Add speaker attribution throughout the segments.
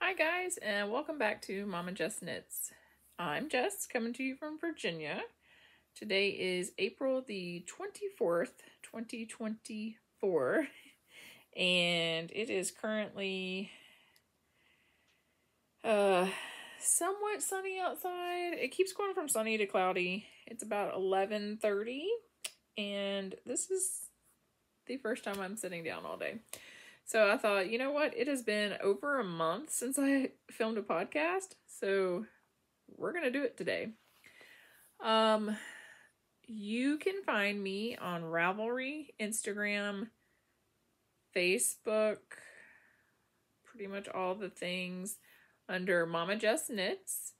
Speaker 1: Hi guys, and welcome back to Momma Jess Knits. I'm Jess, coming to you from Virginia. Today is April the 24th, 2024, and it is currently somewhat sunny outside. It keeps going from sunny to cloudy. It's about 11:30, and this is the first time I'm sitting down all day. So I thought, you know what? It has been over a month since I filmed a podcast, so we're going to do it today. You can find me on Ravelry, Instagram, Facebook, pretty much all the things under Momma Jess Knits.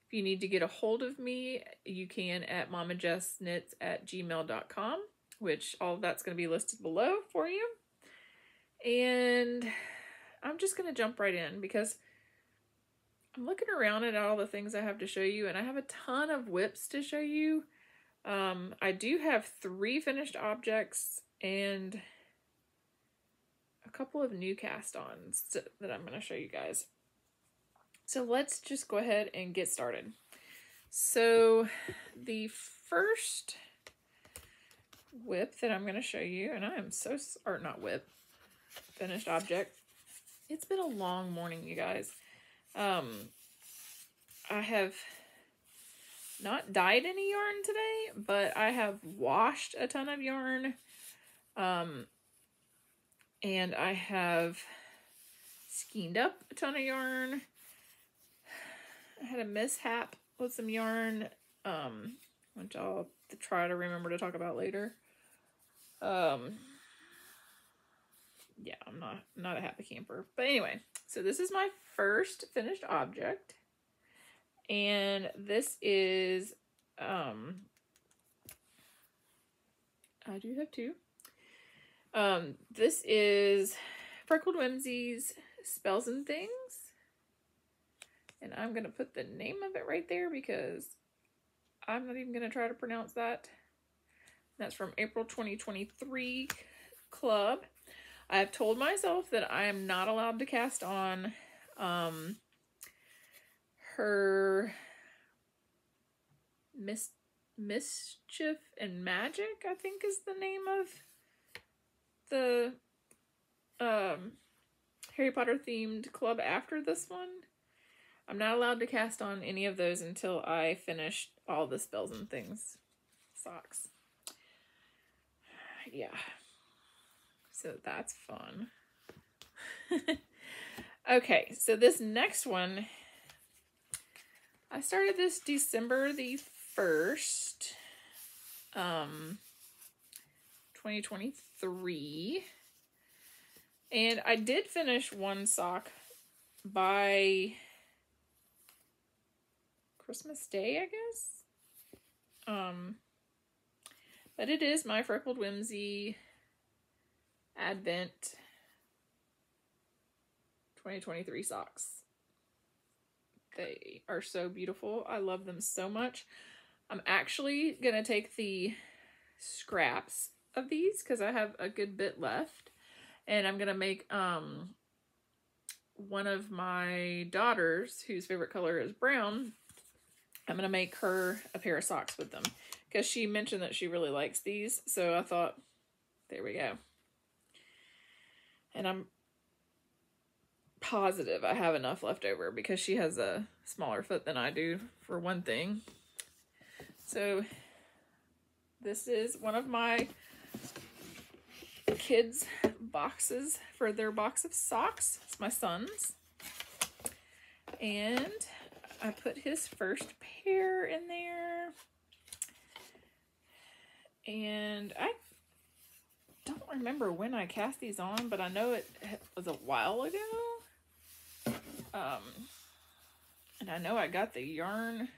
Speaker 1: If you need to get a hold of me, you can at mommajessknits@gmail.com, which all of that's going to be listed below for you. And I'm just going to jump right in because I'm looking around at all the things I have to show you, and I have a ton of whips to show you. I do have 3 finished objects and a couple of new cast-ons that I'm going to show you guys. So let's just go ahead and get started. So the first whip that I'm going to show you, and I am so, or not whip, finished object. It's been a long morning, you guys. I have not dyed any yarn today, but I have washed a ton of yarn. And I have skeined up a ton of yarn. I had a mishap with some yarn, which I'll try to remember to talk about later. Yeah, I'm not a happy camper. But anyway, so this is my first finished object. And this is, I do have 2. This is Freckled Whimsy's Spells and Things. And I'm going to put the name of it right there because I'm not even going to try to pronounce that. That's from April 2023 club. I have told myself that I am not allowed to cast on her Mischief and Magic, I think is the name of the Harry Potter themed club after this one. I'm not allowed to cast on any of those until I finish all the Spells and Things socks. Yeah. So that's fun. Okay, so this next one, I started this December the 1st, 2023. And I did finish one sock by Christmas Day, I guess. But it is my Freckled Whimsy Advent 2023 socks. They are so beautiful. I love them so much. I'm actually going to take the scraps of these because I have a good bit left. And I'm going to make one of my daughters, whose favorite color is brown, I'm going to make her a pair of socks with them because she mentioned that she really likes these. So I thought, there we go. And I'm positive I have enough left over because she has a smaller foot than I do, for one thing. So this is one of my kids' boxes for their box of socks. It's my son's. And I put his first pair in there. And I don't remember when I cast these on, but I know it was a while ago. And I know I got the yarn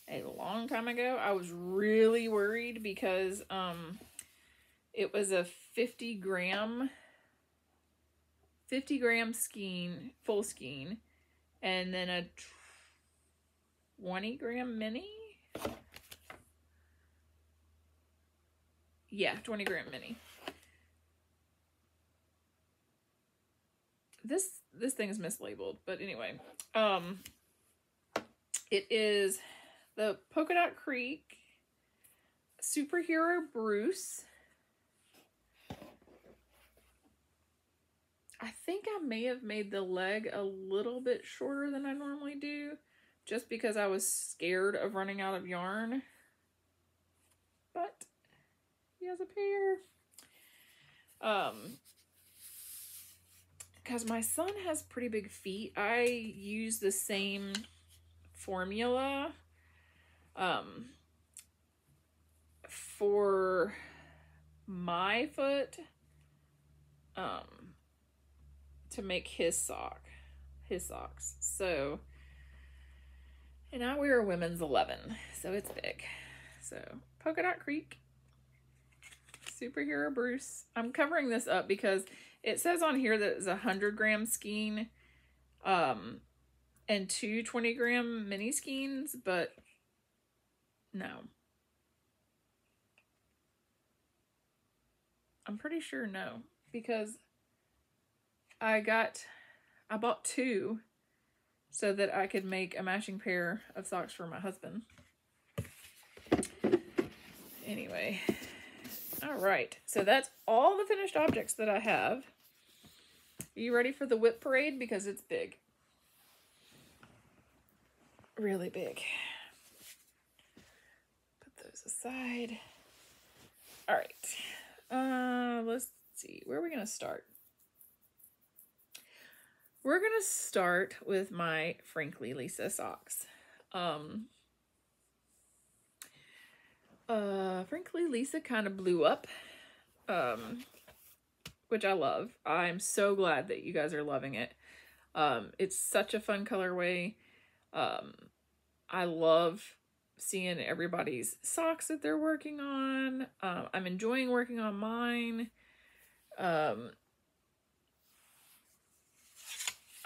Speaker 1: a long time ago. I was really worried because it was a 50 gram skein, full skein, and then a 20 gram mini. Yeah, 20 gram mini. this thing is mislabeled, but anyway, it is the Polka Dot Creek Superhero Bruce. I think I may have made the leg a little bit shorter than I normally do, just because I was scared of running out of yarn. But he has a pair. Because my son has pretty big feet, I use the same formula for my foot to make his socks. So, and I wear a women's 11, so it's big. So Polka Dot Creek Superhero Bruce. I'm covering this up because it says on here that it's 100-gram skein and 2 20-gram mini skeins, but no. I'm pretty sure no, because I bought 2 so that I could make a matching pair of socks for my husband. Anyway, all right, so that's all the finished objects that I have. Are you ready for the whip parade? Because it's big. Really big. Put those aside. All right, let's see, where are we gonna start? We're gonna start with my Frankly Lisa socks. Frankly Lisa kind of blew up, which I love. I'm so glad that you guys are loving it. It's such a fun colorway. I love seeing everybody's socks that they're working on. I'm enjoying working on mine.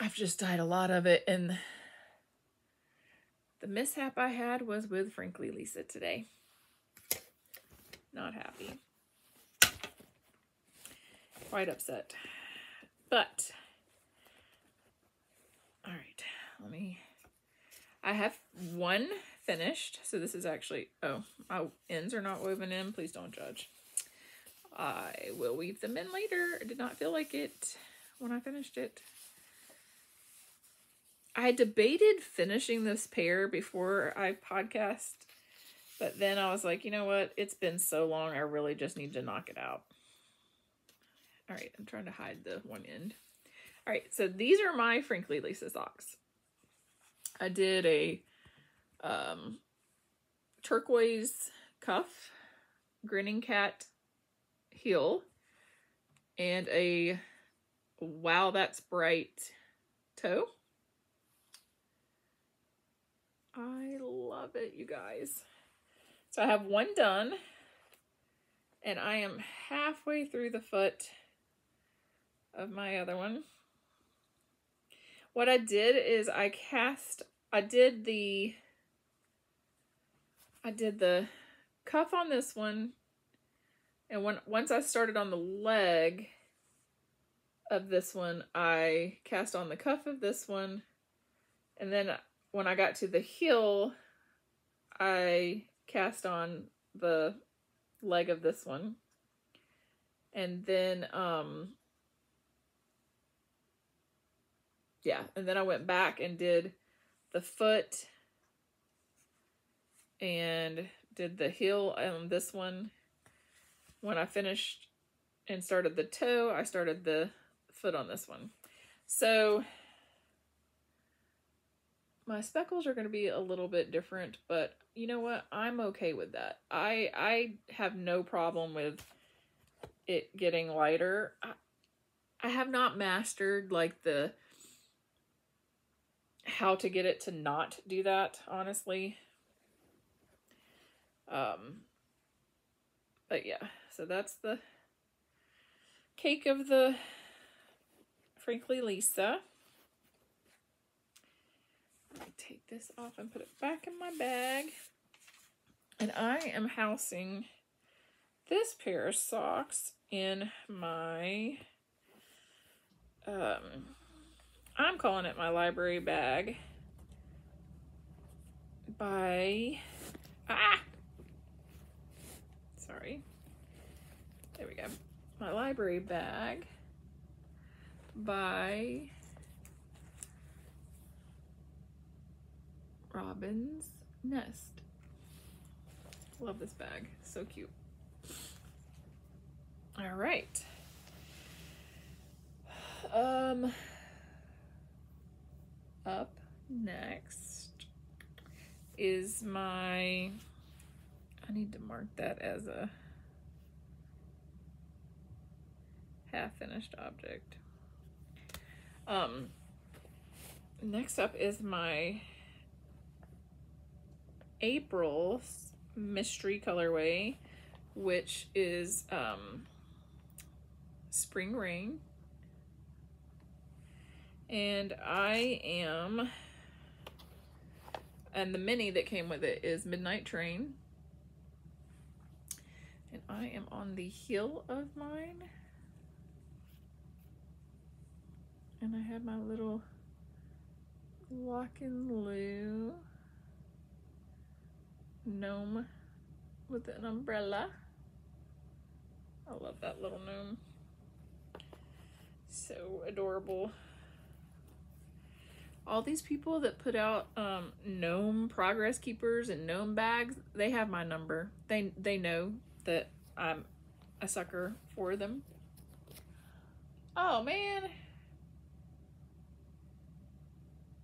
Speaker 1: I've just dyed a lot of it, and the mishap I had was with Frankly Lisa today. Not happy. Quite upset. But, all right, I have one finished. So this is actually, oh, my ends are not woven in. Please don't judge. I will weave them in later. I did not feel like it when I finished it. I debated finishing this pair before I podcast, but then I was like, you know what? It's been so long. I really just need to knock it out. All right, I'm trying to hide the one end. All right, so these are my Frankly Lisa socks. I did a turquoise cuff, grinning cat heel, and a wow that's bright toe. I love it, you guys. So I have one done, and I am halfway through the foot of my other one. What I did is I did the cuff on this one, and once I started on the leg of this one, I cast on the cuff of this one, and then when I got to the heel, I cast on the leg of this one. And then, yeah, and then I went back and did the foot and did the heel on this one. When I finished and started the toe, I started the foot on this one. So my speckles are going to be a little bit different, but you know what? I'm okay with that. I have no problem with it getting lighter. I have not mastered like how to get it to not do that, honestly. But yeah, so that's the cake of the Frankly Lisa. Let me take this off and put it back in my bag. And I am housing this pair of socks in my I'm calling it my library bag by, sorry, there we go. My library bag by Robin's Nest. Love this bag, so cute. All right. Up next is my, I need to mark that as a half-finished object. Next up is my April mystery colorway, which is Spring Rain. And and the mini that came with it is Midnight Train. And I am on the heel of mine. And I have my little lock and loo gnome with an umbrella. I love that little gnome. So adorable. All these people that put out gnome progress keepers and gnome bags, they have my number. They know that I'm a sucker for them. Oh man.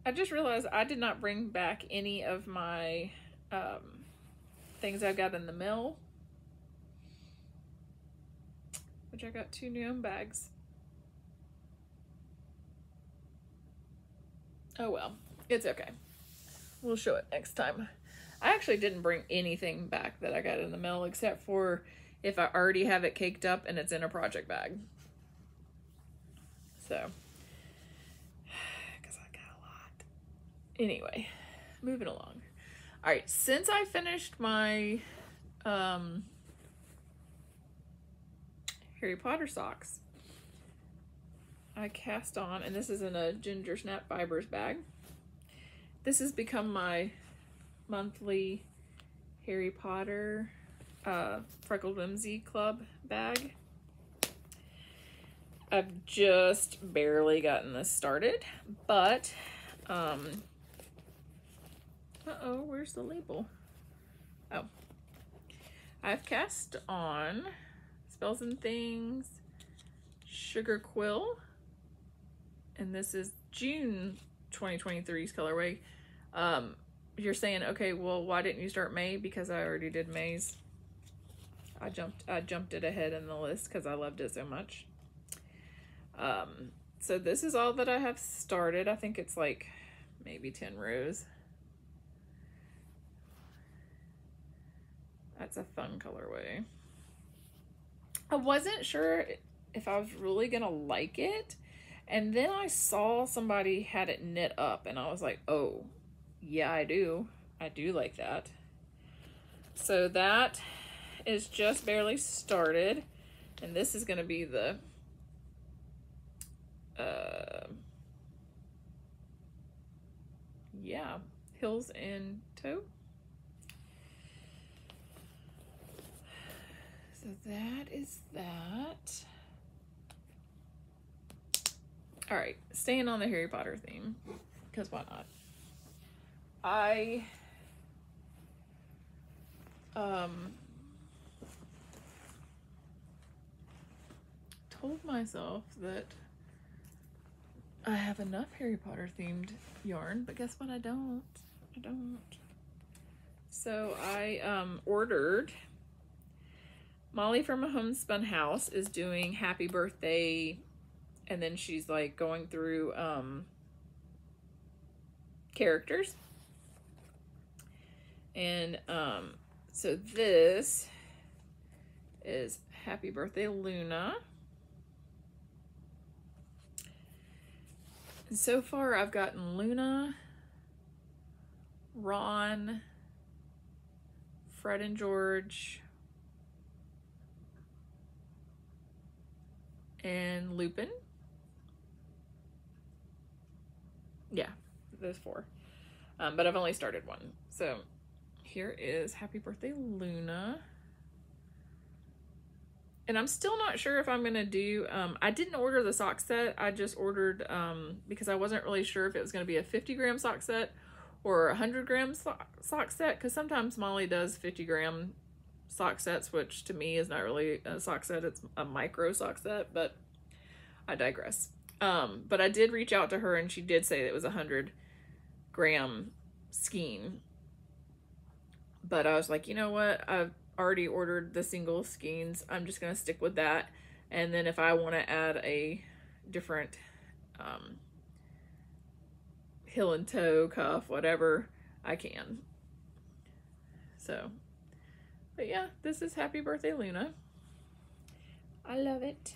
Speaker 1: I just realized I did not bring back any of my things I got in the mail. Which I got 2 gnome bags. Oh well, it's okay. We'll show it next time. I actually didn't bring anything back that I got in the mail except for if I already have it caked up and it's in a project bag. So, because I got a lot. Anyway, moving along. All right, since I finished my Harry Potter socks, I cast on, and this is in a Ginger Snap Fibers bag. This has become my monthly Harry Potter Freckled Whimsy Club bag. I've just barely gotten this started, but uh-oh, where's the label? Oh. I've cast on Spells and Things, Sugar Quill, and this is June 2023's colorway. You're saying, okay, well, why didn't you start May? Because I already did May's. I jumped it ahead in the list because I loved it so much. So this is all that I have started. I think it's like maybe 10 rows. That's a fun colorway. I wasn't sure if I was really gonna like it, and then I saw somebody had it knit up and I was like, oh yeah, I do like that. So that is just barely started, and this is gonna be the yeah, Hills and Toe. So that is that. All right, staying on the Harry Potter theme, because why not? I told myself that I have enough Harry Potter themed yarn, but guess what? I don't. So I ordered. Molly from a Homespun House is doing Happy Birthday, and then she's like going through characters. And so this is Happy Birthday Luna. And so far I've gotten Luna, Ron, Fred and George, and Lupin. those 4. But I've only started one. So here is Happy Birthday Luna. And I'm still not sure if I'm going to do, I didn't order the sock set. I just ordered, because I wasn't really sure if it was going to be a 50-gram sock set or a 100-gram sock set. Because sometimes Molly does 50-gram sock sets, which to me is not really a sock set. It's a micro sock set, but I digress. But I did reach out to her and she did say it was a 100-gram skein. But I was like, you know what? I've already ordered the single skeins. I'm just going to stick with that. And then if I want to add a different heel and toe cuff, whatever, I can. So, but yeah, this is Happy Birthday Luna. I love it.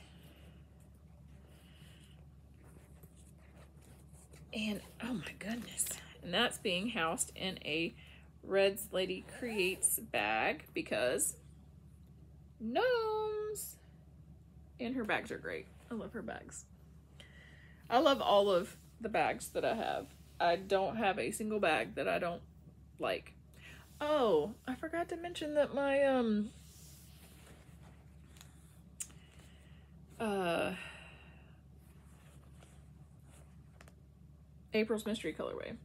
Speaker 1: And oh my goodness. And that's being housed in a Red's Lady Creates bag because gnomes. And her bags are great. I love her bags. I love all of the bags that I have. I don't have a single bag that I don't like. Oh, I forgot to mention that my April's Mystery colorway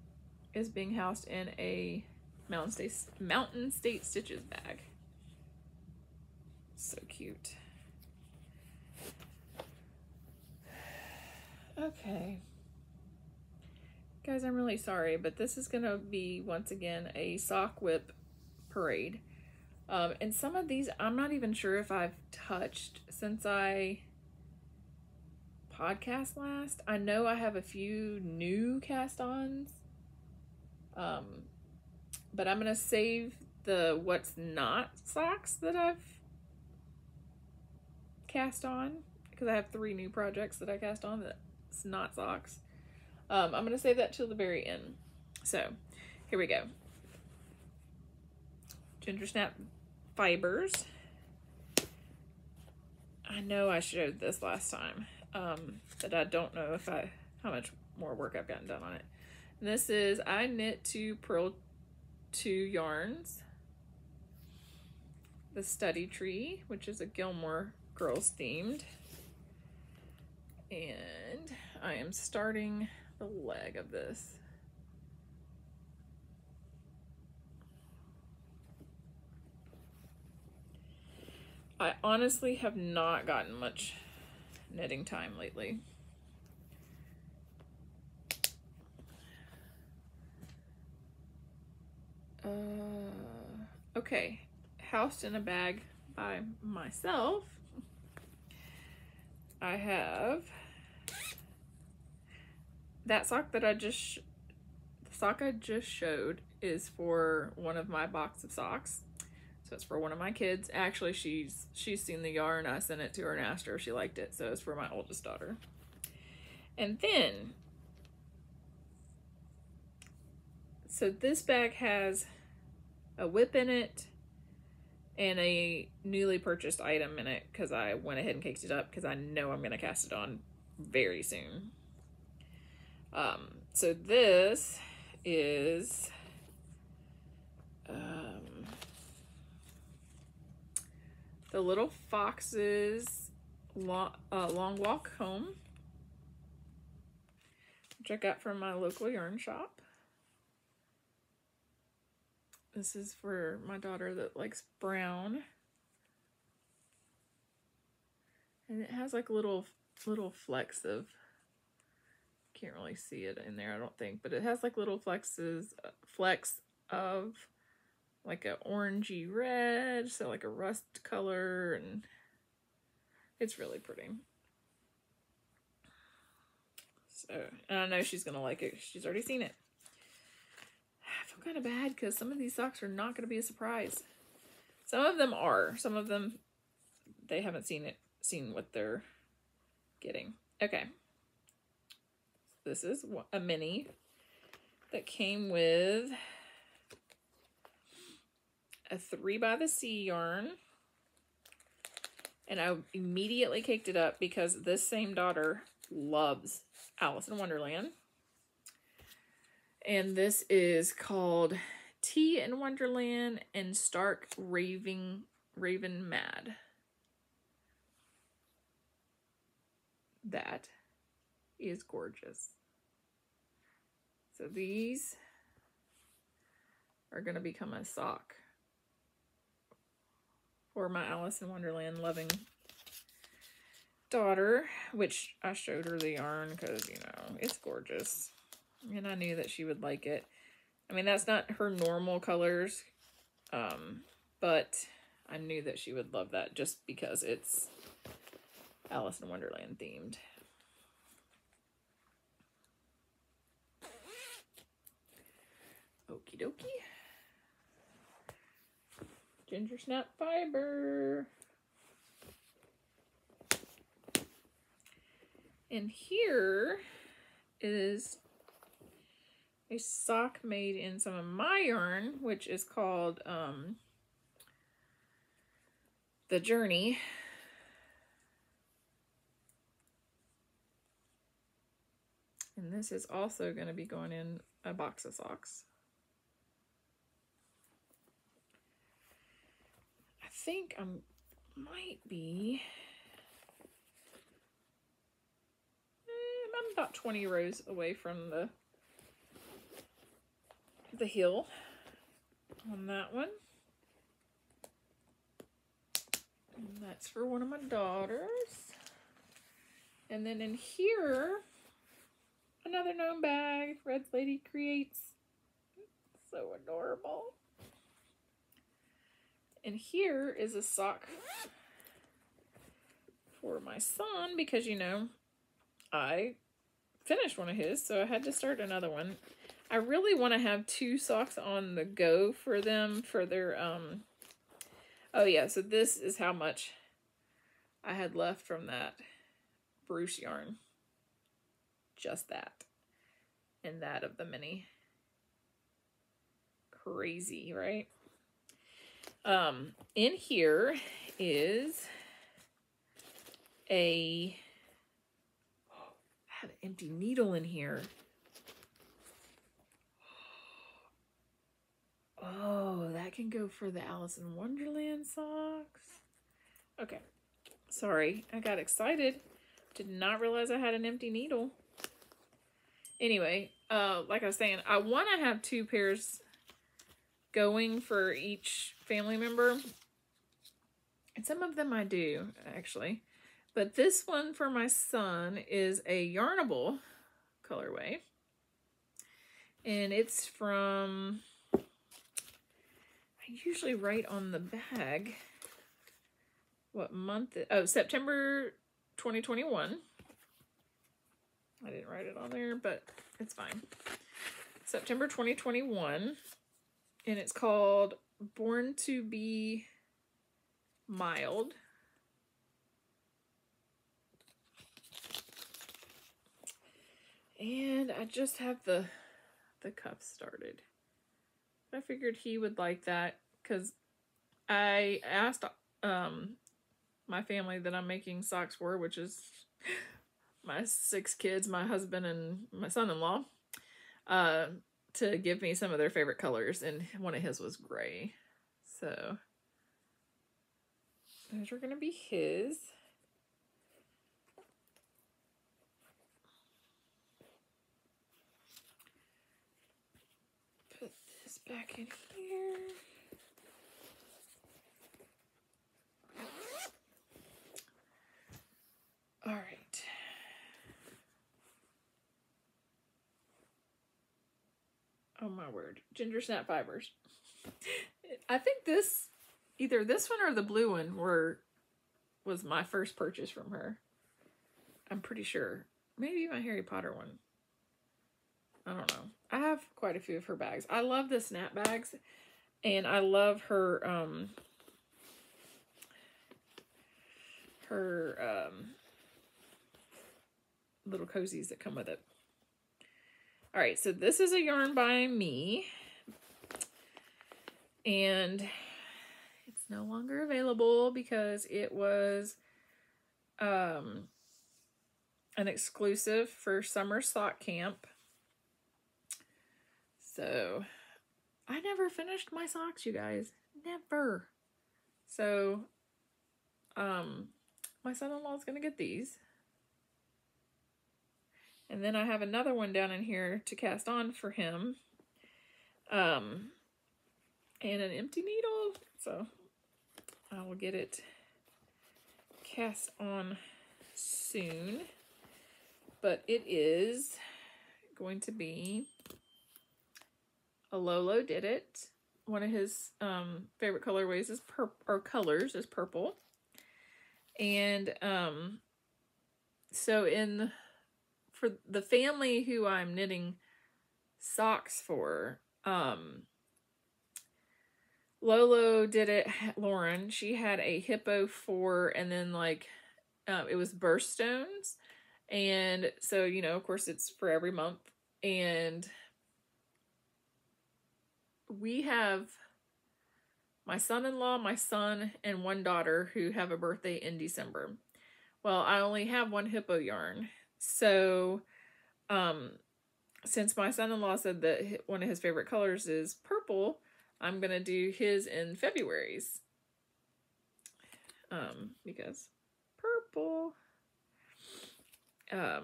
Speaker 1: is being housed in a Mountain State Stitches bag. So cute. Okay. Guys, I'm really sorry, but this is going to be, once again, a sock whip parade. And some of these, I'm not even sure if I've touched since I podcast last. I know I have a few new cast-ons. But I'm going to save the what's not socks that I've cast on, because I have 3 new projects that I cast on that's not socks. I'm going to save that till the very end. So here we go. Ginger Snap fibers. I know I showed this last time, but I don't know if how much more work I've gotten done on it. And this is I Knit to Purl 2 yarns. The Study Tree, which is a Gilmore Girls themed. And I am starting the leg of this. I honestly have not gotten much knitting time lately. Okay, housed in a bag by myself, I have that sock that the sock I just showed is for one of my box of socks. So it's for one of my kids. Actually, she's seen the yarn. I sent it to her and asked her if she liked it. So it's for my oldest daughter. And then, so this bag has a whip in it and a newly purchased item in it because I went ahead and caked it up because I know I'm going to cast it on very soon. So this is the Little Fox's Long Walk Home, which I got from my local yarn shop. This is for my daughter that likes brown. And it has like little flecks of, can't really see it in there, I don't think, but it has like little flecks of like an orangey red, so like a rust color, and it's really pretty. So, and I know she's gonna like it. She's already seen it. I feel kind of bad because some of these socks are not going to be a surprise. Some of them are. Some of them, they haven't seen what they're getting. Okay. This is a mini that came with a 3 by the Sea yarn. And I immediately caked it up because this same daughter loves Alice in Wonderland. And this is called Tea in Wonderland and Stark Raven Mad. That is gorgeous. So these are going to become a sock for my Alice in Wonderland loving daughter, which I showed her the yarn because, you know, it's gorgeous. And I knew that she would like it. I mean, that's not her normal colors, but I knew that she would love that just because it's Alice in Wonderland themed. Okie dokie. Ginger snap fiber. And here is a sock made in some of my yarn, which is called the Journey. And this is also going to be going in a box of socks. I think I might be... I'm about 20 rows away from the heel on that one. And that's for one of my daughters. And then in here, another gnome bag, Red Lady Creates. So adorable. And here is a sock for my son because, you know, I finished one of his, so I had to start another one. I really want to have 2 socks on the go for them for their, oh yeah, so this is how much I had left from that Bruce yarn. Just that. And that of the mini. Crazy, right? In here is a... I had an empty needle in here. Oh, that can go for the Alice in Wonderland socks. Okay. Sorry, I got excited. Did not realize I had an empty needle. Anyway, like I was saying, I want to have 2 pairs going for each family member. And some of them I do, actually. But this one for my son is a Yarnable colorway. And it's from... I usually write on the bag what month. Oh, September 2021. I didn't write it on there, but it's fine. September 2021. And it's called Born to Be Mild. And I just have the cuffs started. I figured he would like that because I asked my family that I'm making socks for, which is my 6 kids, my husband, and my son-in-law, to give me some of their favorite colors, and one of his was gray. So those are going to be his. Put this back in here. All right. Oh my word. Ginger snap fibers. I think this, either this one or the blue one was my first purchase from her. I'm pretty sure. Maybe my Harry Potter one. I don't know. I have quite a few of her bags. I love the snap bags. And I love her, little cozies that come with it. All right, so this is a yarn by me. And it's no longer available because it was an exclusive for summer sock camp. So I never finished my socks, you guys. Never. So my son-in-law is going to get these. And then I have another one down in here to cast on for him. And an empty needle. So I will get it cast on soon. But it is going to be a Lolodidit. One of his favorite colorways is colors is purple. And so for the family who I'm knitting socks for, Lolodidit, Lauren, she had a Hippo 4, and then like it was birthstones. And so, you know, of course it's for every month. And we have my son-in-law, my son, and one daughter who have a birthday in December. Well, I only have one Hippo yarn. So, since my son-in-law said that one of his favorite colors is purple, I'm going to do his in February's. Because purple. I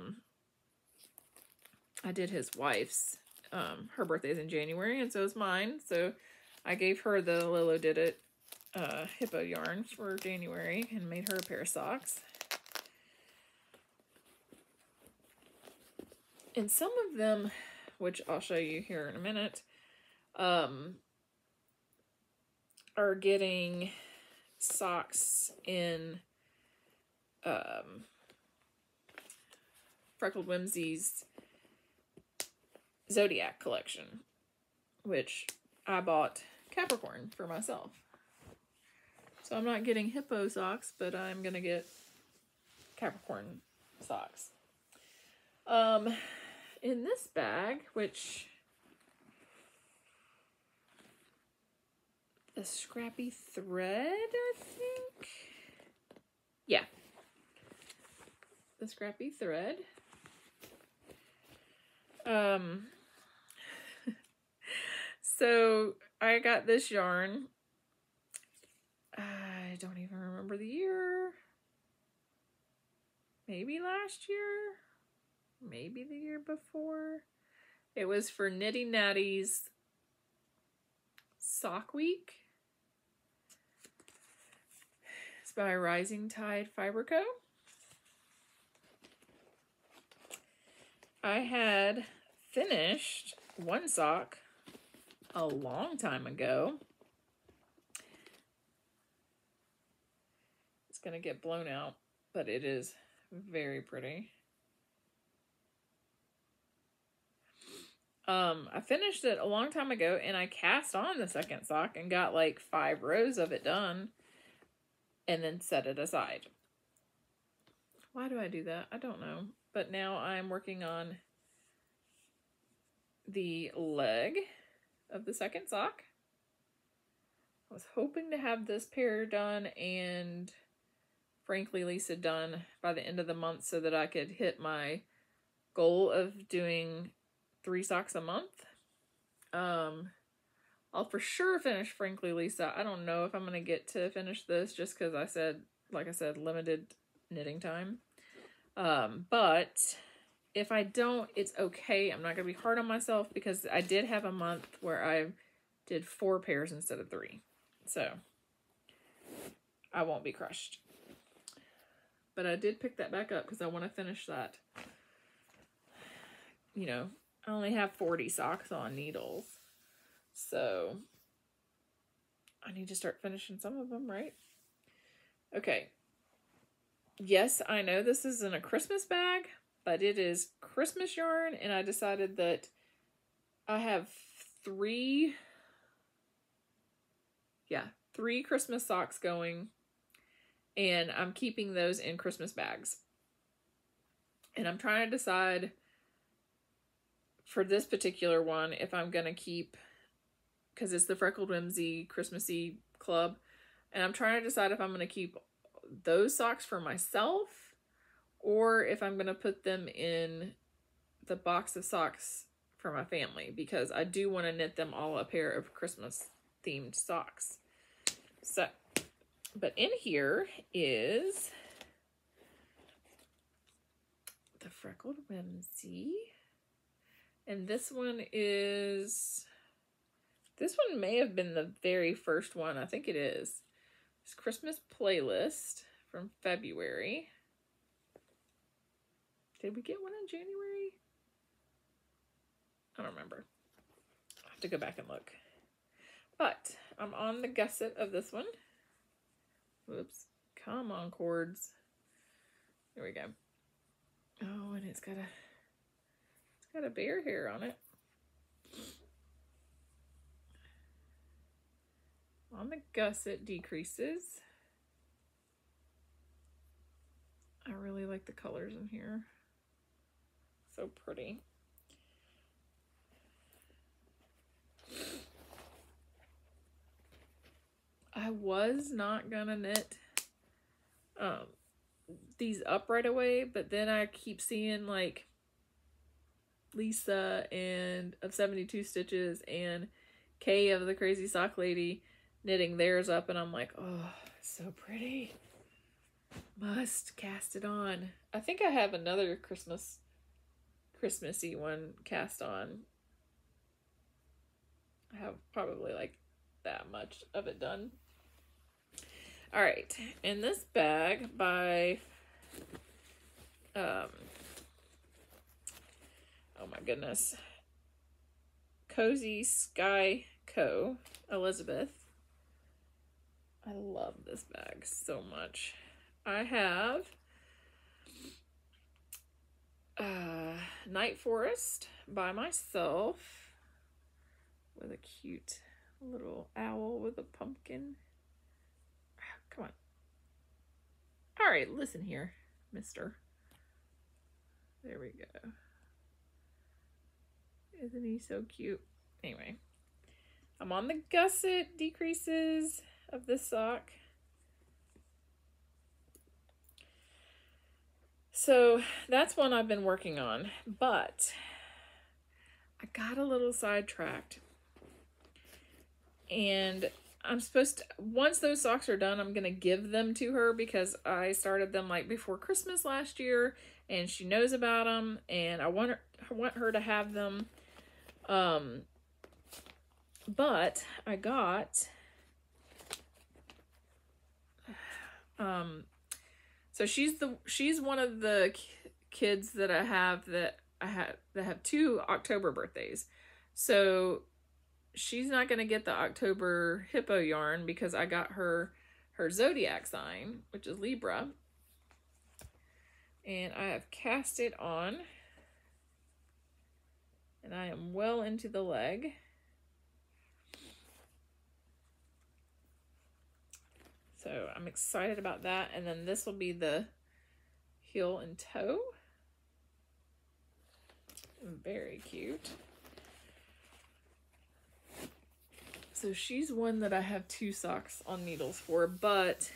Speaker 1: did his wife's. Her birthday is in January, and so is mine. So I gave her the Lolodidit Hippo yarn for January and made her a pair of socks. And some of them, which I'll show you here in a minute, are getting socks in Freckled Whimsy's Zodiac collection, which I bought Capricorn for myself. So I'm not getting Hippo socks, but I'm gonna get Capricorn socks. In this bag, which the scrappy thread, I think. Yeah. The scrappy thread. So I got this yarn. I don't even remember the year. Maybe last year. Maybe the year before. It was for Nitty Natty's Sock Week. It's by Rising Tide Fiber Co. I had finished one sock a long time ago. It's going to get blown out, but it is very pretty. I finished it a long time ago, and I cast on the second sock and got like 5 rows of it done and then set it aside. Why do I do that? I don't know. But now I'm working on the leg of the second sock. I was hoping to have this pair done and Frankly Lisa done by the end of the month so that I could hit my goal of doing 3 socks a month. I'll for sure finish Frankly Lisa. I don't know if I'm going to get to finish this just because like I said, limited knitting time. But if I don't, it's okay. I'm not going to be hard on myself because I did have a month where I did 4 pairs instead of 3. So I won't be crushed. But I did pick that back up because I want to finish that. You know, I only have 40 socks on needles. So I need to start finishing some of them, right? Okay. Yes, I know this isn't a Christmas bag, but it is Christmas yarn, and I decided that I have 3 Christmas socks going, and I'm keeping those in Christmas bags. And I'm trying to decide for this particular one if I'm going to keep, because it's the Freckled Whimsy Christmassy Club, and I'm trying to decide if I'm going to keep those socks for myself or if I'm going to put them in the box of socks for my family because I do want to knit them all a pair of Christmas themed socks. So, but in here is the Freckled Whimsy. And this one may have been the very first one. I think it is. It's Christmas Playlist from February. Did we get one in January? I don't remember. I'll have to go back and look. But I'm on the gusset of this one. Whoops. Come on, cords. Here we go. Oh, and it's got a bear hair on it. On the gusset decreases. I really like the colors in here. So pretty. I was not gonna knit these up right away, but then I keep seeing like Lisa and of 72 Stitches and Kay of the Crazy Sock Lady knitting theirs up, and I'm like, oh, so pretty. Must cast it on. I think I have another Christmassy one cast on. I have probably like that much of it done. All right, in this bag by oh my goodness, Cozy Sky Co. Elizabeth. I love this bag so much. I have Night Forest by myself with a cute little owl with a pumpkin. Come on. All right, listen here, mister. There we go. Isn't he so cute? Anyway, I'm on the gusset decreases of this sock. So that's one I've been working on, but I got a little sidetracked. And I'm supposed to, once those socks are done, I'm going to give them to her because I started them like before Christmas last year and she knows about them and I want her to have them. But I got, so she's one of the kids that I have that have 2 October birthdays. So she's not going to get the October Hippo yarn because I got her zodiac sign, which is Libra. And I have cast it on. And I am well into the leg. So I'm excited about that. And then this will be the heel and toe. Very cute. So she's one that I have 2 socks on needles for, but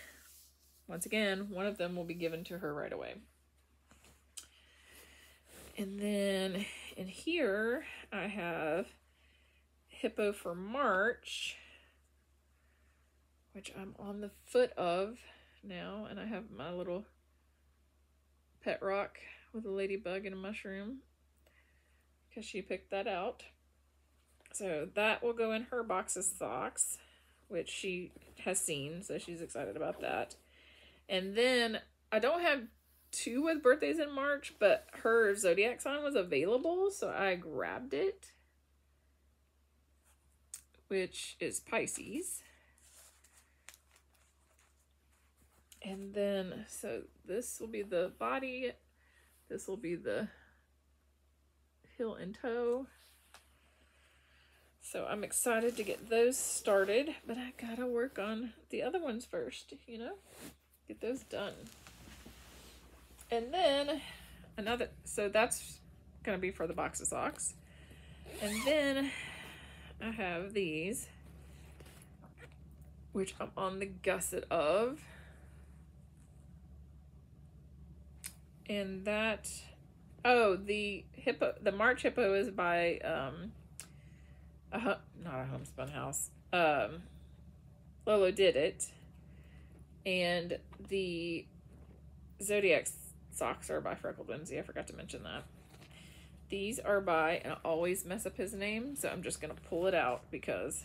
Speaker 1: once again, one of them will be given to her right away. And then in here, I have Hippo for March, which I'm on the foot of now, and I have my little pet rock with a ladybug and a mushroom because she picked that out. So that will go in her box of socks, which she has seen, so she's excited about that. And then I don't have 2 with birthdays in March, but her zodiac sign was available, so I grabbed it, which is Pisces. And then, so this will be the body, this will be the heel and toe. So I'm excited to get those started, but I gotta work on the other ones first, you know, get those done. And then another, so that's gonna be for the box of socks. And then I have these, which I'm on the gusset of. And that Oh, the March Hippo is by not a Homespun house. Lolodidit. And the Zodiac socks are by Freckled Whimsy. I forgot to mention that. These are by, and I always mess up his name, so I'm just going to pull it out because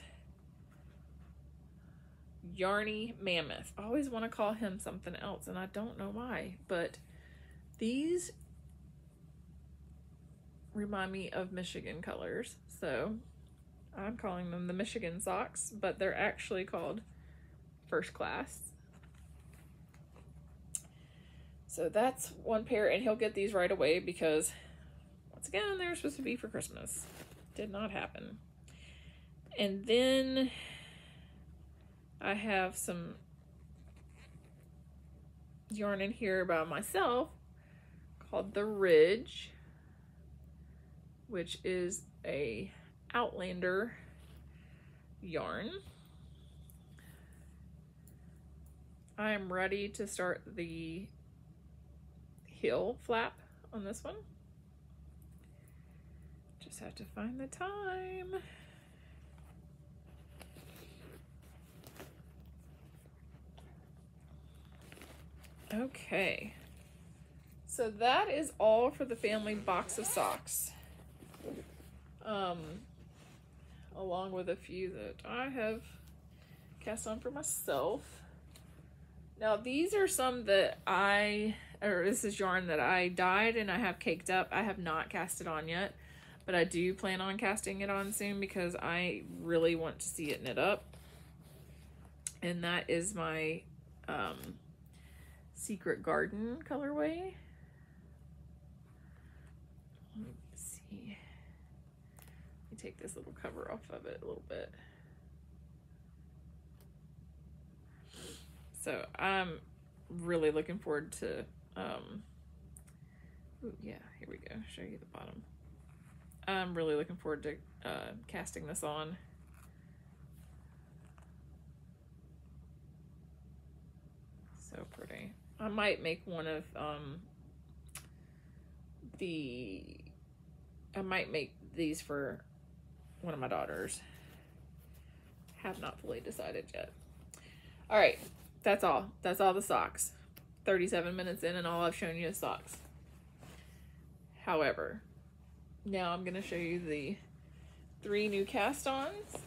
Speaker 1: Yarny Mammoth. I always want to call him something else, and I don't know why, but these remind me of Michigan colors, so I'm calling them the Michigan socks, but they're actually called First Class. So that's one pair, and he'll get these right away because, once again, they were supposed to be for Christmas. Did not happen. And then I have some yarn in here by myself called The Ridge, which is a Outlander yarn. I am ready to start the heel flap on this one. Just have to find the time. Okay, so that is all for the family box of socks, along with a few that I have cast on for myself. Now these are some that this is yarn that I dyed and I have caked up. I have not cast it on yet, but I do plan on casting it on soon because I really want to see it knit up. And that is my Secret Garden colorway. Let me see. Let me take this little cover off of it a little bit. So I'm really looking forward to, ooh, yeah, here we go, show you the bottom. I'm really looking forward to casting this on. So pretty. I might make one of I might make these for one of my daughters. Have not fully decided yet. All right, that's all. That's all the socks. 37 minutes in and all I've shown you is socks. However, now I'm gonna show you the 3 new cast-ons.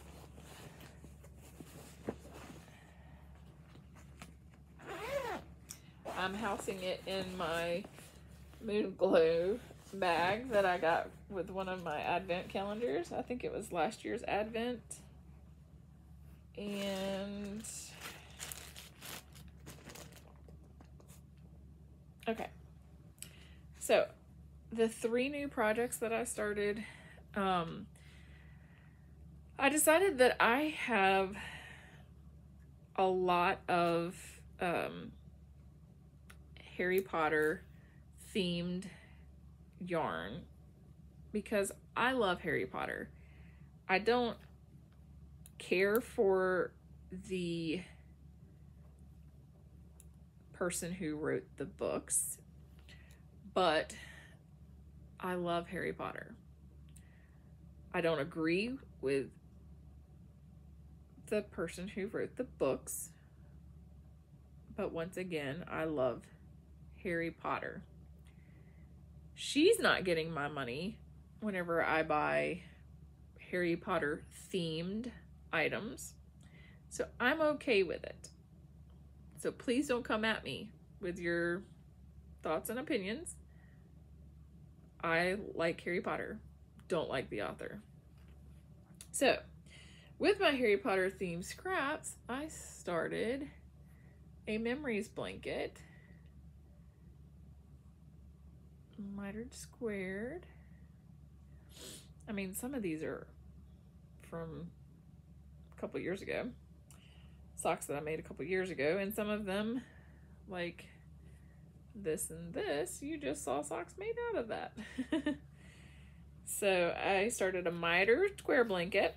Speaker 1: I'm housing it in my Moon Glow bag that I got with one of my advent calendars. I think it was last year's advent. And okay, so the 3 new projects that I started, I decided that I have a lot of Harry Potter themed yarn because I love Harry Potter. I don't care for the person who wrote the books, but I love Harry Potter. I don't agree with the person who wrote the books, but once again, I love Harry Potter. She's not getting my money whenever I buy Harry Potter themed items, so I'm okay with it. So please don't come at me with your thoughts and opinions. I like Harry Potter, don't like the author. So with my Harry Potter themed scraps, I started a memories blanket, mitered squared. I mean, some of these are from a couple years ago, socks that I made a couple years ago, and some of them, like this and this, you just saw socks made out of that. So I started a mitered square blanket,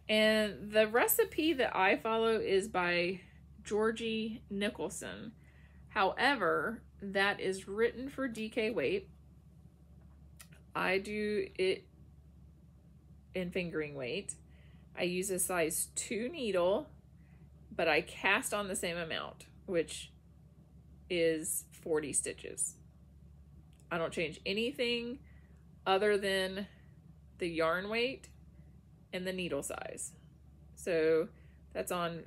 Speaker 1: and the recipe that I follow is by Georgie Nicholson. However, that is written for DK weight. I do it in fingering weight. I use a size 2 needle, but I cast on the same amount, which is 40 stitches. I don't change anything other than the yarn weight and the needle size. So that's on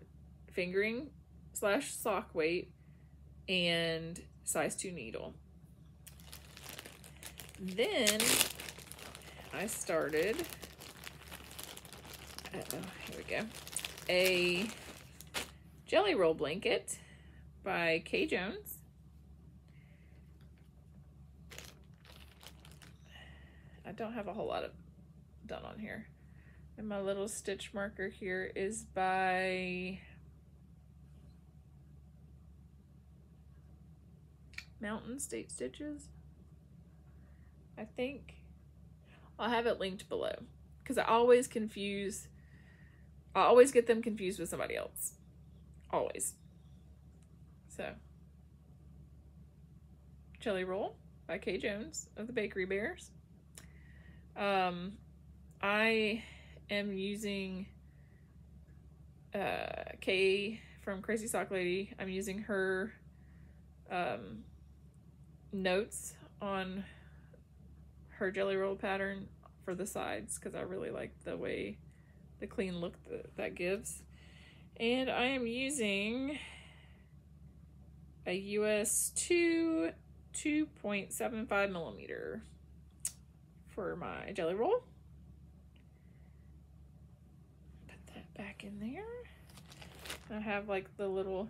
Speaker 1: fingering / sock weight and size 2 needle. Then I started, here we go, a jelly roll blanket by K. Jones. I don't have a whole lot of done on here. And my little stitch marker here is by Mountain State Stitches, I think. I'll have it linked below because I always get them confused with somebody else. Always. So, Jelly Roll by K. Jones of the Bakery Bears. I am using Kay from Crazy Sock Lady. I'm using her notes on her jelly roll pattern for the sides because I really like the way, the clean look that gives. And I am using a US 2.75 millimeter for my jelly roll. Put that back in there. I have like the little,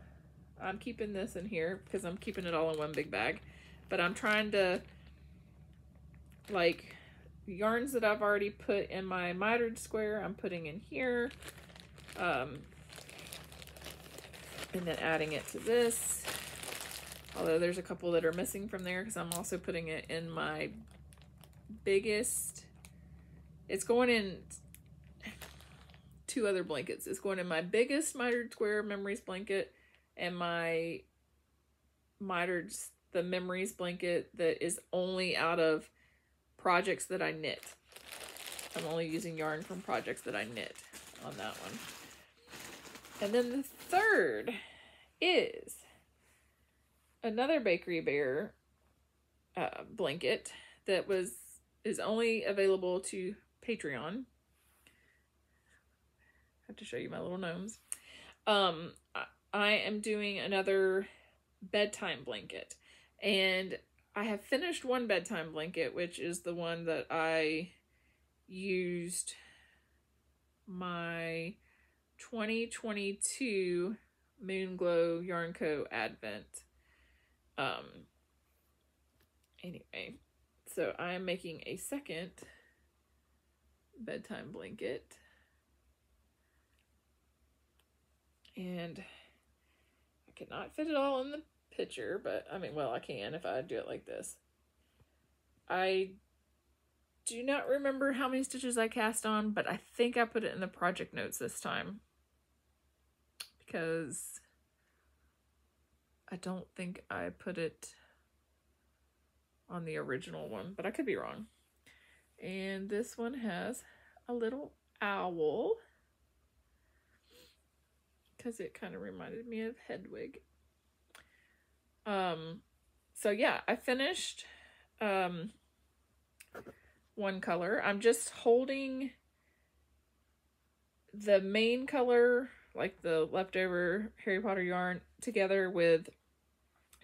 Speaker 1: I'm keeping this in here because I'm keeping it all in one big bag, but I'm trying to, like, yarns that I've already put in my mitered square, I'm putting in here, and then adding it to this, although there's a couple that are missing from there because I'm also putting it in my biggest, it's going in 2 other blankets. It's going in my biggest mitered square memories blanket and my mitered, the memories blanket that is only out of projects that I knit. I'm only using yarn from projects that I knit on that one. And then the third is another Bakery Bear blanket that is only available to Patreon. I have to show you my little gnomes. I am doing another bedtime blanket, and I have finished one bedtime blanket, which is the one that I used my 2022 Moonglow Yarn Co. Advent. Anyway, so I am making a second bedtime blanket. And I cannot fit it all in the picture, but I mean, well, I can if I do it like this. I do not remember how many stitches I cast on, but I think I put it in the project notes this time because I don't think I put it on the original one, but I could be wrong. And this one has a little owl because it kind of reminded me of Hedwig. So yeah, I finished one color. I'm just holding the main color, like the leftover Harry Potter yarn, together with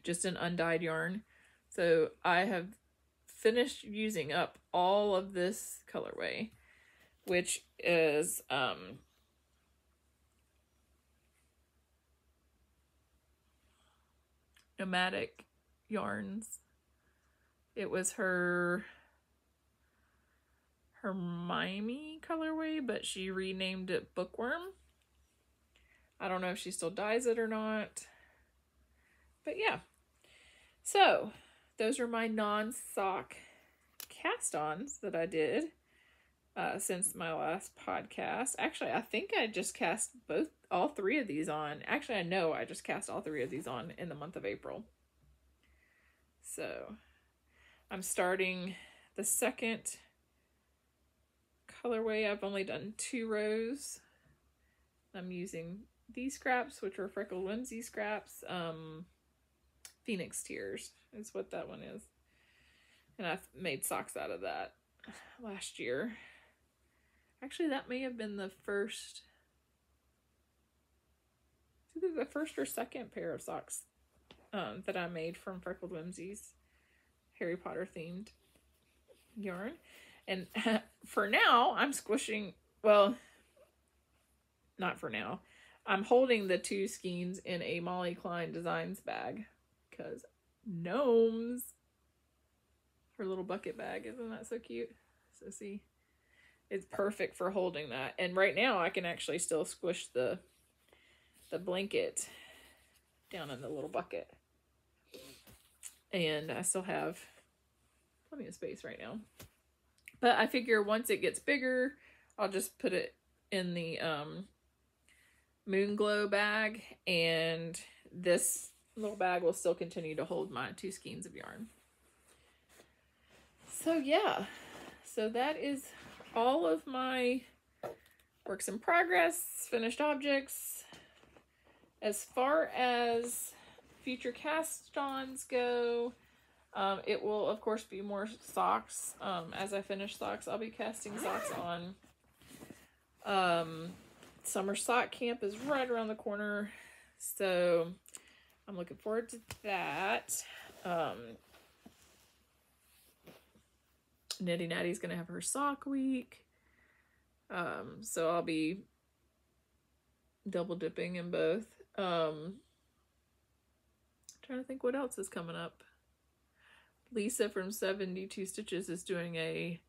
Speaker 1: just an undyed yarn. So I have finished using up all of this colorway, which is Nomadic Yarns. It was her Hermione colorway, but she renamed it Bookworm. I don't know if she still dyes it or not, but yeah. So those are my non-sock cast-ons that I did since my last podcast. Actually, I think I just cast all 3 of these on. Actually, I know I just cast all 3 of these on in the month of April. So I'm starting the second colorway. I've only done 2 rows. I'm using these scraps, which are Freckled Whimsy scraps. Phoenix Tears is what that one is. And I've made socks out of that last year. Actually, that may have been the first, either the first or second pair of socks that I made from Freckled Whimsy's Harry Potter themed yarn. And for now, I'm squishing, well, not for now. I'm holding the 2 skeins in a Molly Klein Designs bag because gnomes. Her little bucket bag, isn't that so cute? So see, it's perfect for holding that. And right now I can actually still squish the blanket down in the little bucket. And I still have plenty of space right now. But I figure once it gets bigger, I'll just put it in the Moon Glow bag, and this little bag will still continue to hold my 2 skeins of yarn. So yeah, so that is all of my works in progress, finished objects. As far as future cast-ons go, it will of course be more socks. As I finish socks, I'll be casting socks on. Summer sock camp is right around the corner, so I'm looking forward to that. Nitty Natty's gonna have her sock week, so I'll be double dipping in both. Trying to think what else is coming up. Lisa from 72 Stitches is doing a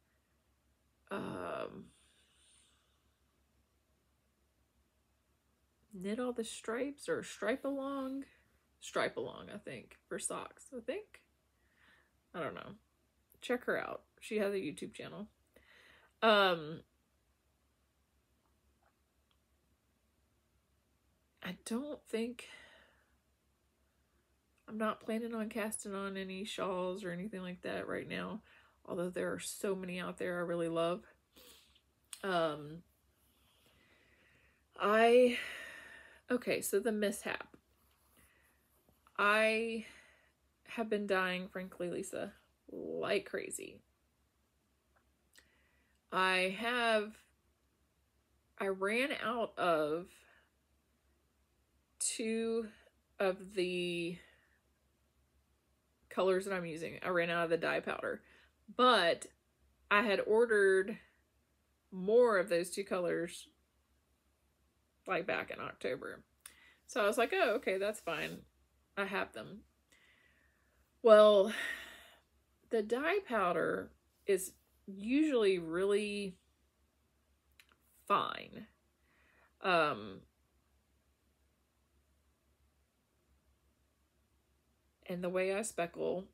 Speaker 1: knit all the stripes, or stripe along, I think, for socks. I don't know. Check her out. She has a YouTube channel. I don't think, I'm not planning on casting on any shawls or anything like that right now, although there are so many out there I really love. Okay, so the mishap. I have been dyeing Frankly Lisa like crazy. I ran out of 2 of the colors that I'm using. I ran out of the dye powder, but I had ordered more of those 2 colors like back in October. So I was like, oh, okay, that's fine. I have them. Well, the dye powder is usually really fine. And the way I speckle,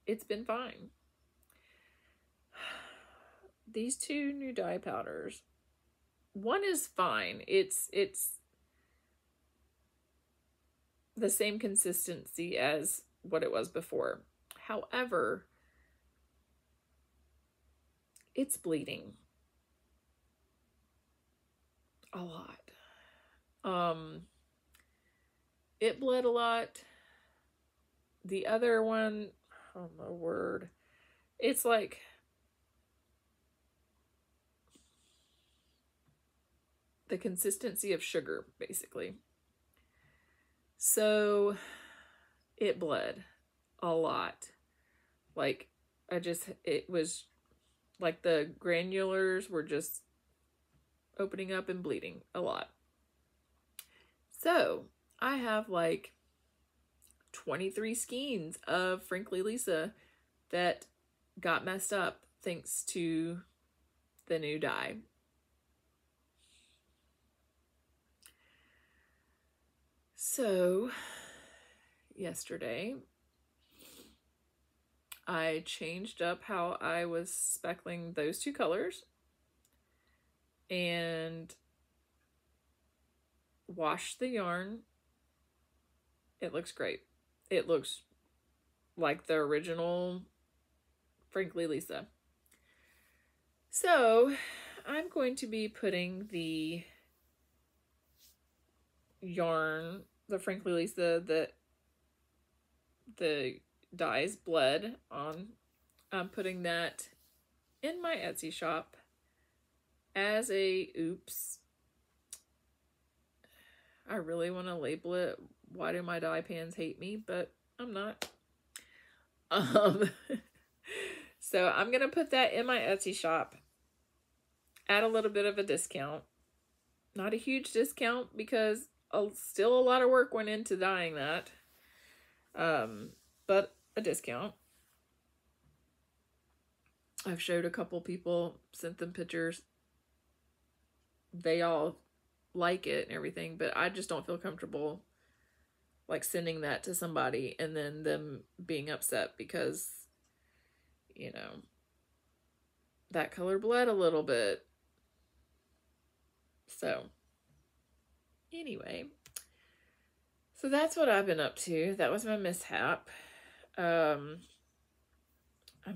Speaker 1: it's been fine. These 2 new dye powders, one is fine. It's the same consistency as what it was before. However, it's bleeding a lot. It bled a lot. The other one, oh my word, it's like the consistency of sugar, basically. So it bled a lot. Like, it was like the granulars were just opening up and bleeding a lot. So I have like 23 skeins of Frankly Lisa that got messed up thanks to the new dye. So yesterday I changed up how I was speckling those 2 colors and washed the yarn. It looks great. It looks like the original Frankly Lisa. So I'm going to be putting the yarn, the Frankly Lisa, the dyes blood on. I'm putting that in my Etsy shop as a oops. I really want to label it Why Do My Dye Pans Hate Me? But I'm not. So I'm going to put that in my Etsy shop at a little bit of a discount. Not a huge discount because still a lot of work went into dyeing that. But a discount. I've showed a couple people, sent them pictures. They all like it and everything, but I just don't feel comfortable like sending that to somebody and then them being upset because, you know, that color bled a little bit. So anyway, so that's what I've been up to. That was my mishap. I'm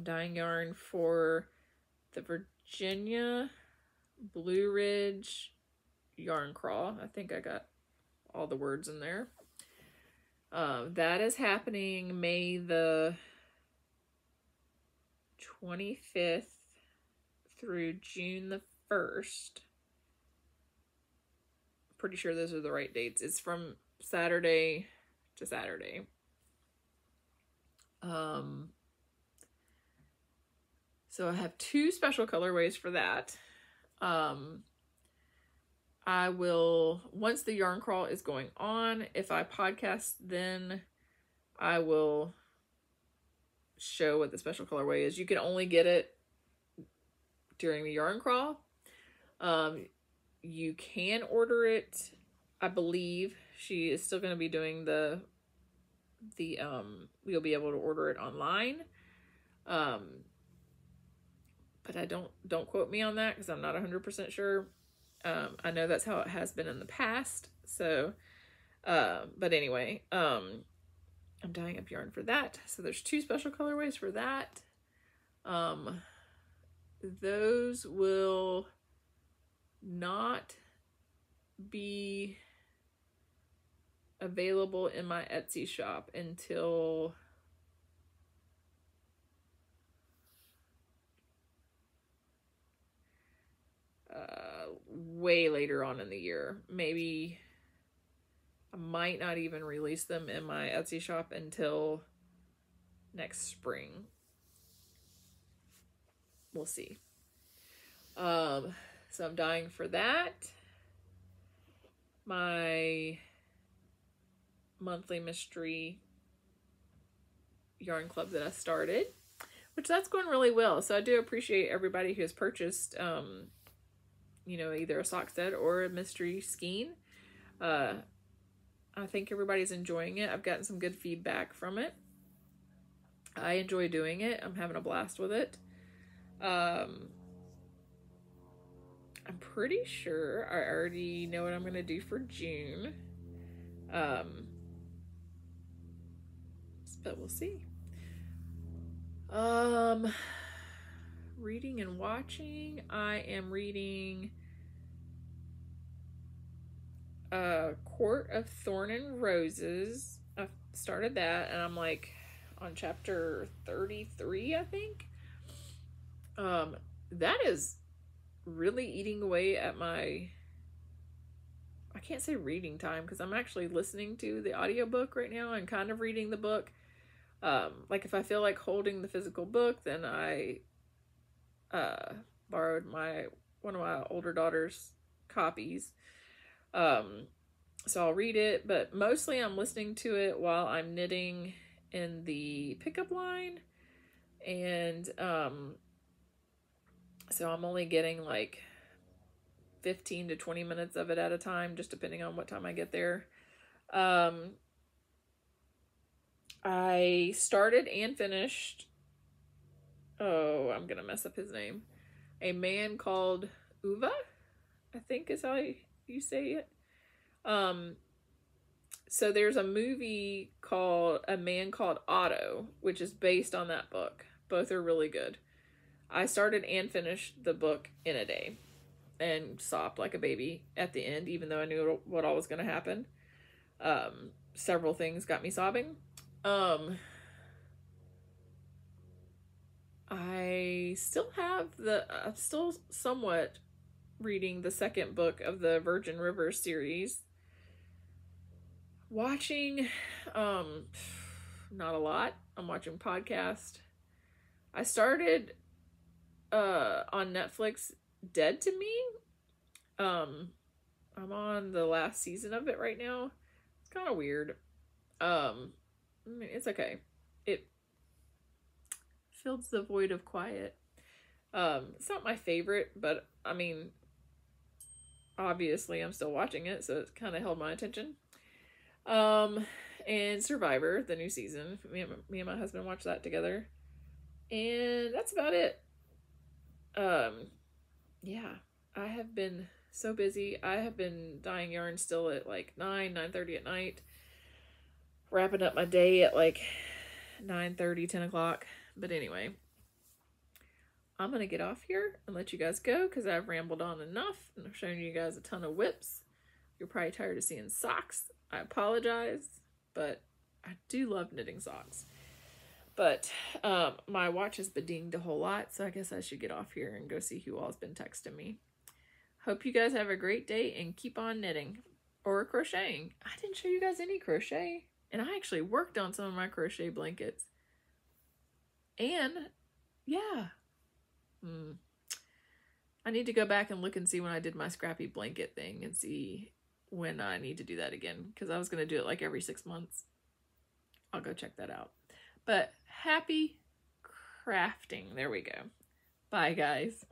Speaker 1: dyeing yarn for the Virginia Blue Ridge yarn crawl. I think I got all the words in there. That is happening May the 25th through June the 1st. Pretty sure those are the right dates. It's from Saturday to Saturday. So I have 2 special colorways for that. I will, once the yarn crawl is going on, if I podcast, then I will show what the special colorway is. You can only get it during the yarn crawl. You can order it. I believe she is still going to be doing you'll be able to order it online. But I don't quote me on that because I'm not 100% sure. I know that's how it has been in the past. So, but anyway, I'm dyeing up yarn for that. So there's 2 special colorways for that. Those will not be available in my Etsy shop until way later on in the year. Maybe I might not even release them in my Etsy shop until next spring. We'll see. So I'm dyeing for that. My monthly mystery yarn club that I started, which that's going really well. So I do appreciate everybody who has purchased, you know, either a sock set or a mystery skein. I think everybody's enjoying it. I've gotten some good feedback from it. I enjoy doing it. I'm having a blast with it. I'm pretty sure I already know what I'm going to do for June. But we'll see. Reading and watching. I am reading Court of Thorn and Roses. I started that and I'm like on chapter 33, I think. That is really eating away at my, I can't say reading time because I'm actually listening to the audiobook right now and kind of reading the book. Like if I feel like holding the physical book, then I borrowed one of my older daughter's copies. So I'll read it, but mostly I'm listening to it while I'm knitting in the pickup line. And so I'm only getting like 15 to 20 minutes of it at a time, just depending on what time I get there. I started and finished, oh, I'm gonna mess up his name. A Man Called Uva, I think is how you say it. So there's a movie called A Man Called Otto, which is based on that book. Both are really good. I started and finished the book in a day and sobbed like a baby at the end, even though I knew what all was going to happen. Several things got me sobbing. I'm still somewhat reading the second book of the Virgin River series. Watching, not a lot. I'm watching podcast. I started, on Netflix, Dead to Me. I'm on the last season of it right now. It's kind of weird. I mean, it's okay. It fills the void of quiet. It's not my favorite, but I mean, obviously I'm still watching it, so it's kind of held my attention. And Survivor, the new season. Me and my husband watched that together. And that's about it. Yeah, I have been so busy. I have been dyeing yarn still at like 9:30 at night. Wrapping up my day at like 9:30, 10 o'clock. But anyway, I'm going to get off here and let you guys go because I've rambled on enough and I've shown you guys a ton of whips. You're probably tired of seeing socks. I apologize, but I do love knitting socks. But my watch has bedinged a whole lot, so I guess I should get off here and go see who all's been texting me. Hope you guys have a great day and keep on knitting or crocheting. I didn't show you guys any crochet, and I actually worked on some of my crochet blankets. And yeah, I need to go back and look and see when I did my scrappy blanket thing and see when I need to do that again, because I was going to do it like every 6 months. I'll go check that out. But happy crafting. There we go. Bye, guys.